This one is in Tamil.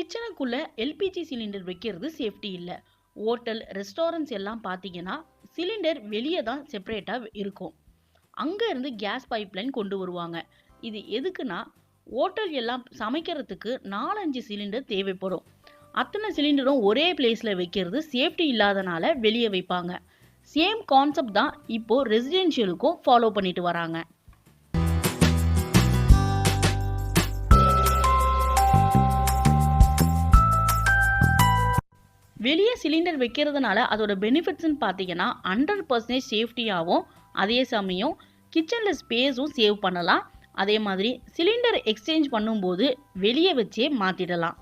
கிச்சனுக்குள்ள எல்பிஜி சிலிண்டர் வைக்கிறது சேஃப்டி இல்லை. ஹோட்டல் ரெஸ்டாரண்ட்ஸ் எல்லாம் பார்த்தீங்கன்னா சிலிண்டர் வெளியே தான் செப்பரேட்டாக இருக்கும். அங்கே இருந்து கேஸ் பைப்லைன் கொண்டு வருவாங்க. இது எதுக்குன்னா ஹோட்டல் எல்லாம் சமைக்கிறதுக்கு 4-5 சிலிண்டர் தேவைப்படும். அத்தனை சிலிண்டரும் ஒரே பிளேஸில் வைக்கிறது சேஃப்டி இல்லாதனால வெளியே வைப்பாங்க. சேம் கான்செப்ட் தான் இப்போ ரெசிடென்ஷியலுக்கும் ஃபாலோ பண்ணிட்டு வராங்க. வெளியே சிலிண்டர் வைக்கிறதுனால அதோட பெனிஃபிட்ஸ்ன்னு பார்த்தீங்கன்னா 100% சேஃப்டியாகவும், அதே சமயம் கிச்சனில் ஸ்பேஸும் சேவ் பண்ணலாம். அதே மாதிரி சிலிண்டர் எக்ஸ்சேஞ்ச் பண்ணும்போது வெளியே வச்சே மாற்றிடலாம்.